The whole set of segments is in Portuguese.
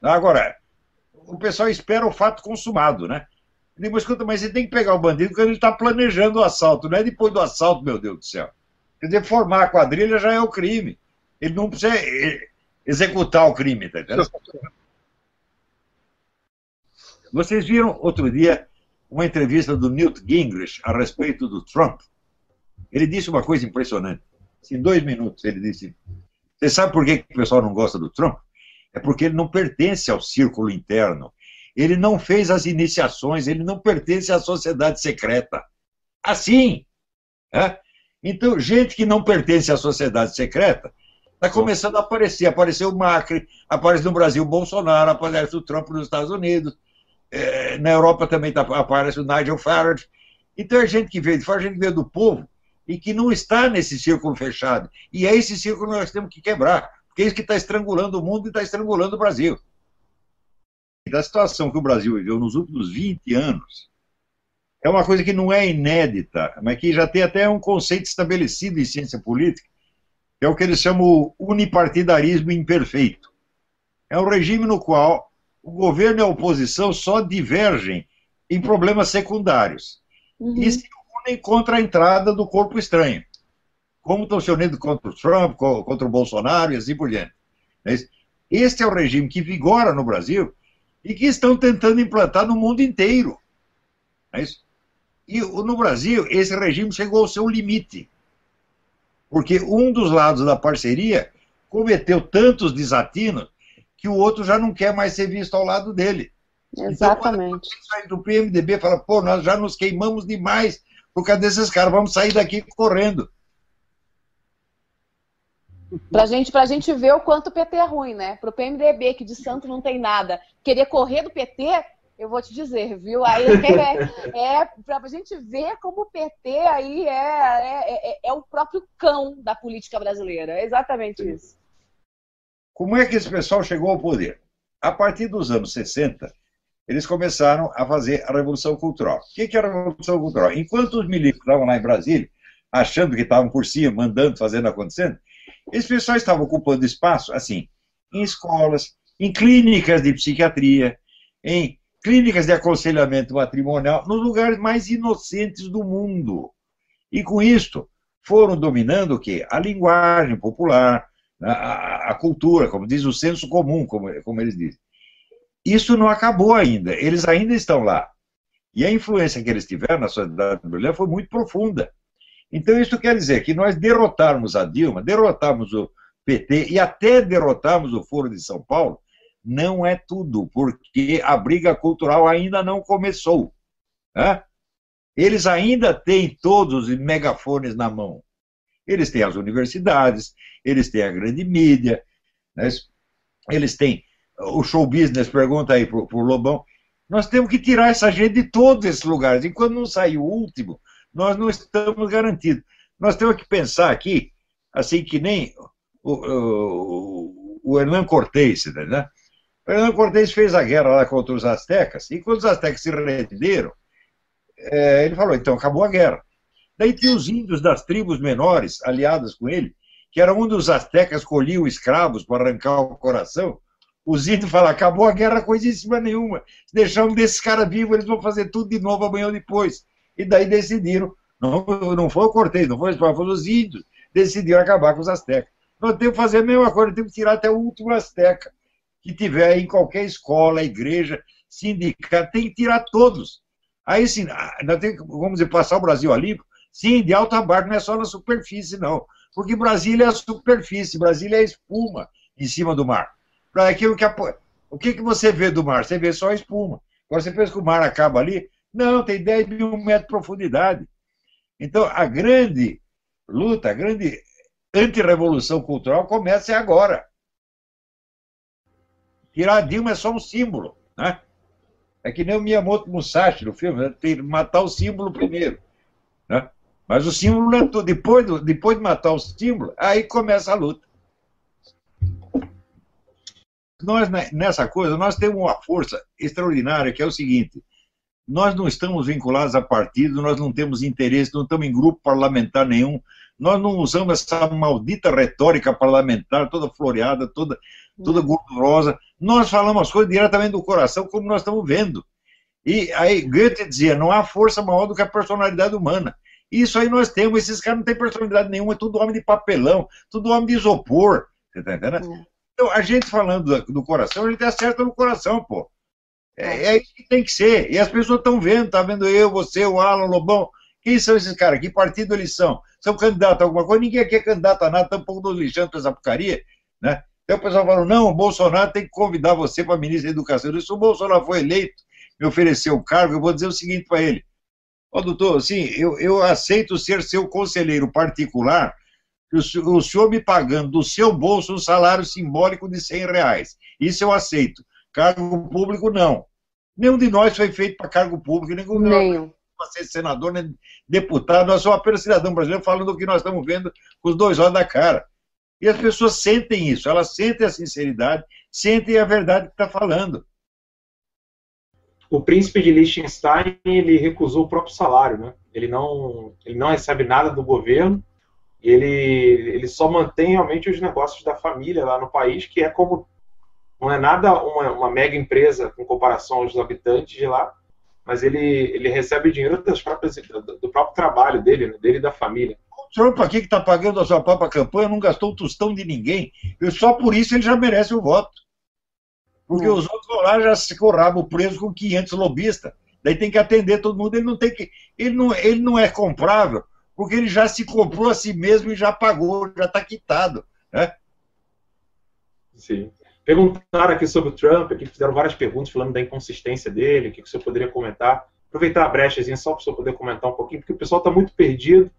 Agora, o pessoal espera o fato consumado, né? Mas escuta, mas você tem que pegar o bandido quando ele está planejando o assalto, não é depois do assalto, meu Deus do céu. Quer dizer, formar a quadrilha já é o crime. Ele não precisa executar o crime, tá entendendo? Vocês viram outro dia uma entrevista do Newt Gingrich a respeito do Trump? Ele disse uma coisa impressionante. Em 2 minutos ele disse: você sabe por que o pessoal não gosta do Trump? É porque ele não pertence ao círculo interno. Ele não fez as iniciações, ele não pertence à sociedade secreta. Assim. Né? Então, gente que não pertence à sociedade secreta está começando a aparecer. Apareceu o Macri, aparece no Brasil o Bolsonaro, aparece o Trump nos Estados Unidos. Na Europa também aparece o Nigel Farage. Então é gente que veio de fora, gente que veio do povo e que não está nesse círculo fechado. E é esse círculo que nós temos que quebrar, porque é isso que está estrangulando o mundo e está estrangulando o Brasil. Da situação que o Brasil viveu nos últimos 20 anos, é uma coisa que não é inédita, mas que já tem até um conceito estabelecido em ciência política, que é o que eles chamam o unipartidarismo imperfeito. É um regime no qual o governo e a oposição só divergem em problemas secundários. E se unem contra a entrada do corpo estranho. Como estão se unindo contra o Trump, contra o Bolsonaro e assim por diante. Este é o regime que vigora no Brasil e que estão tentando implantar no mundo inteiro. E no Brasil, esse regime chegou ao seu limite. Porque um dos lados da parceria cometeu tantos desatinos que o outro já não quer mais ser visto ao lado dele. Exatamente. Então, quando do PMDB fala, pô, nós já nos queimamos demais por causa desses caras, vamos sair daqui correndo. Pra gente ver o quanto o PT é ruim, né? Pro PMDB, que de santo não tem nada, querer correr do PT, eu vou te dizer, viu? Aí pra gente ver como o PT aí é o próprio cão da política brasileira. É exatamente isso. Como é que esse pessoal chegou ao poder? A partir dos anos 60, eles começaram a fazer a Revolução Cultural. O que é a Revolução Cultural? Enquanto os milímetros estavam lá em Brasília, achando que estavam por cima, mandando, fazendo, acontecendo, esses pessoas estavam ocupando espaço, assim, em escolas, em clínicas de psiquiatria, em clínicas de aconselhamento matrimonial, nos lugares mais inocentes do mundo. E com isto, foram dominando o quê? A linguagem popular, a cultura, como diz o senso comum, como eles dizem. Isso não acabou ainda, eles ainda estão lá. E a influência que eles tiveram na sociedade brasileira foi muito profunda. Então, isso quer dizer que nós derrotarmos a Dilma, derrotarmos o PT e até derrotarmos o Foro de São Paulo, não é tudo, porque a briga cultural ainda não começou. Né? Eles ainda têm todos os megafones na mão. Eles têm as universidades, eles têm a grande mídia, né? Eles têm o show business, pergunta aí para o Lobão. Nós temos que tirar essa gente de todos esses lugares. Enquanto não sair o último, nós não estamos garantidos. Nós temos que pensar aqui, assim que nem o Hernán Cortés, né? O Hernán Cortés fez a guerra lá contra os astecas, e quando os astecas se renderam, ele falou, então acabou a guerra. Daí tinha os índios das tribos menores, aliadas com ele, que era onde os astecas colhiam escravos para arrancar o coração. Os índios falaram, acabou a guerra, coisíssima nenhuma. Se deixarmos desses caras vivos, eles vão fazer tudo de novo amanhã ou depois. E daí decidiram, não foi o Cortés, não foi os índios, decidiram acabar com os astecas. Nós temos que fazer a mesma coisa, temos que tirar até o último asteca que tiver em qualquer escola, igreja, sindicato, tem que tirar todos. Aí sim, nós temos que, vamos dizer, passar o Brasil a limpo, sim, de alta mar, não é só na superfície, não. Porque Brasília é a superfície, Brasília é a espuma em cima do mar. Para aquilo que o que você vê do mar? Você vê só a espuma. Agora você pensa que o mar acaba ali? Não, tem 10 mil metros de profundidade. Então, a grande luta, a grande antirrevolução cultural começa agora. Tirar a Dilma é só um símbolo, né? É que nem o Miyamoto Musashi no filme, né? Tem que matar o símbolo primeiro, né? Mas o símbolo é tudo. Depois de matar o símbolo, aí começa a luta. Nós, nessa coisa, nós temos uma força extraordinária, que é o seguinte: Nós não estamos vinculados a partido, nós não temos interesse, não estamos em grupo parlamentar nenhum, nós não usamos essa maldita retórica parlamentar, toda floreada, toda gordurosa. Nós falamos as coisas diretamente do coração, como nós estamos vendo. E aí Goethe dizia, não há força maior do que a personalidade humana. Isso aí nós temos, esses caras não têm personalidade nenhuma, é tudo homem de papelão, tudo homem de isopor. Você está entendendo? Então, a gente falando do coração, a gente acerta no coração, pô. É isso que tem que ser. E as pessoas estão vendo, tá vendo eu, você, o Alan, o Lobão. Quem são esses caras? Que partido eles são? São candidatos a alguma coisa? Ninguém aqui é candidato a nada, tampouco nos lixando para essa porcaria, né? Então o pessoal fala, não, o Bolsonaro tem que convidar você para ministro da Educação. Se o Bolsonaro foi eleito, me ofereceu o cargo, eu vou dizer o seguinte para ele. Ó, doutor, assim, eu aceito ser seu conselheiro particular, o senhor me pagando do seu bolso um salário simbólico de R$100. Isso eu aceito. Cargo público, não. Nenhum de nós foi feito para cargo público, nenhum para ser senador, nem deputado. Nós somos apenas cidadão brasileiro falando do que nós estamos vendo com os dois olhos da cara. E as pessoas sentem isso, elas sentem a sinceridade, sentem a verdade que está falando. O príncipe de Liechtenstein, ele recusou o próprio salário, né? Ele não recebe nada do governo, e ele só mantém realmente os negócios da família lá no país, que é como, não é nada uma mega empresa com comparação aos habitantes de lá, mas ele recebe dinheiro do próprio trabalho dele, né? Dele e da família. O Trump aqui que está pagando a sua própria campanha não gastou um tostão de ninguém, e só por isso ele já merece o voto. Porque os outros vão lá já se corravam preso com 500 lobistas. Daí tem que atender todo mundo. Ele não é comprável, porque ele já se comprou a si mesmo e já pagou, já está quitado. Né? Sim. Perguntaram aqui sobre o Trump, aqui fizeram várias perguntas falando da inconsistência dele, o que o senhor poderia comentar. Aproveitar a brechazinha só para o senhor poder comentar um pouquinho, porque o pessoal está muito perdido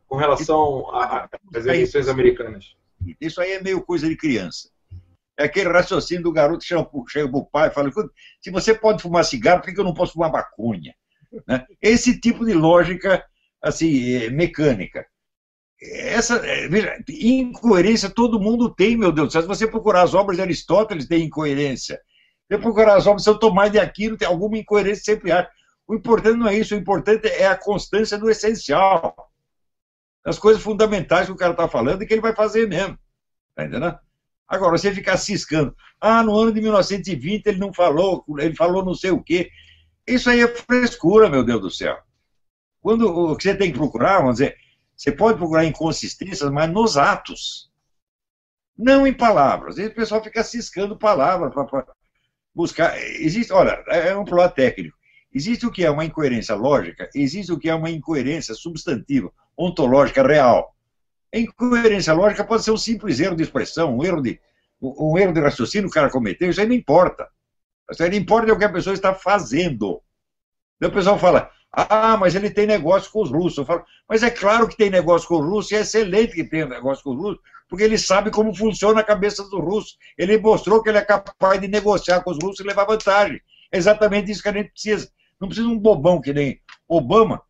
com relação às eleições americanas. Isso aí é meio coisa de criança. É aquele raciocínio do garoto que chega para o pai e fala, se você pode fumar cigarro, por que eu não posso fumar maconha? Né? Esse tipo de lógica assim, mecânica. Veja, incoerência todo mundo tem, meu Deus do céu. Se você procurar as obras de Aristóteles, tem incoerência. Se você procurar as obras de São Tomás de Aquino, tem alguma incoerência sempre há. O importante não é isso, o importante é a constância do essencial. As coisas fundamentais que o cara está falando e que ele vai fazer mesmo. Está entendendo? Agora, você ficar ciscando, no ano de 1920 ele não falou, ele falou não sei o quê. Isso aí é frescura, meu Deus do céu. Quando o que você tem que procurar, vamos dizer, você pode procurar inconsistências, mas nos atos. Não em palavras. Aí o pessoal fica ciscando palavras para buscar. Existe, olha, é um problema técnico. Existe o que é uma incoerência lógica, existe o que é uma incoerência substantiva, ontológica, real. A incoerência lógica pode ser um simples erro de expressão, um erro de raciocínio que o cara cometeu, isso aí não importa. Isso aí não importa o que a pessoa está fazendo. Então o pessoal fala, mas ele tem negócio com os russos. Eu falo, mas é claro que tem negócio com os russos, e é excelente que tenha negócio com os russos, porque ele sabe como funciona a cabeça dos russos. Ele mostrou que ele é capaz de negociar com os russos e levar vantagem. É exatamente isso que a gente precisa. Não precisa de um bobão que nem Obama,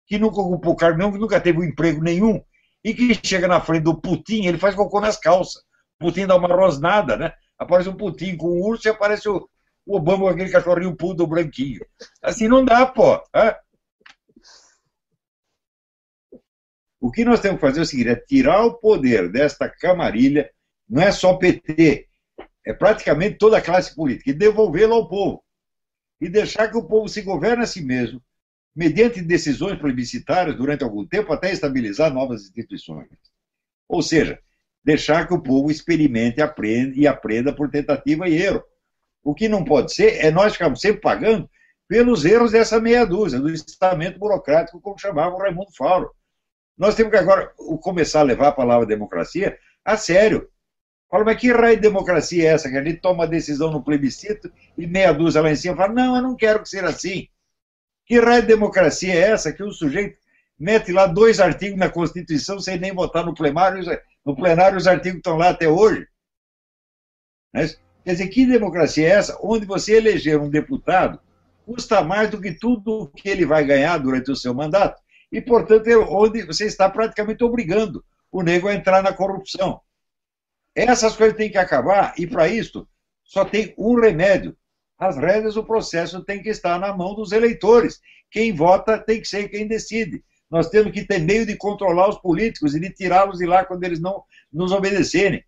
que nunca ocupou cargo nenhum, que nunca teve um emprego nenhum, e que chega na frente do Putin, ele faz cocô nas calças. O Putin dá uma rosnada, né? Aparece um Putin com um urso e aparece o Obama com aquele cachorrinho pudo branquinho. Assim não dá, pô. O que nós temos que fazer é o seguinte, é tirar o poder desta camarilha, não é só PT, é praticamente toda a classe política, e devolvê-lo ao povo. E deixar que o povo se governe a si mesmo, mediante decisões plebiscitárias durante algum tempo, até estabilizar novas instituições. Ou seja, deixar que o povo experimente e aprenda por tentativa e erro. O que não pode ser é nós ficarmos sempre pagando pelos erros dessa meia dúzia, do estamento burocrático, como chamava o Raimundo Fauro. Nós temos que agora começar a levar a palavra democracia a sério. Fala, mas que raio de democracia é essa? Que a gente toma decisão no plebiscito e meia dúzia lá em cima fala, não, eu não quero que seja assim. Que raio de democracia é essa que o sujeito mete lá 2 artigos na Constituição sem nem votar no plenário os artigos estão lá até hoje? Quer dizer, que democracia é essa onde você eleger um deputado custa mais do que tudo que ele vai ganhar durante o seu mandato e, portanto, é onde você está praticamente obrigando o nego a entrar na corrupção. Essas coisas têm que acabar e, para isso, só tem um remédio. As rédeas do processo tem que estar na mão dos eleitores. Quem vota tem que ser quem decide. Nós temos que ter meio de controlar os políticos e de tirá-los de lá quando eles não nos obedecerem.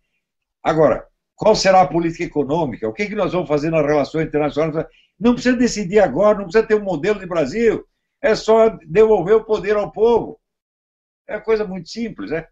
Agora, qual será a política econômica? O que nós vamos fazer nas relações internacionais? Não precisa decidir agora, não precisa ter um modelo de Brasil. É só devolver o poder ao povo. É coisa muito simples, né?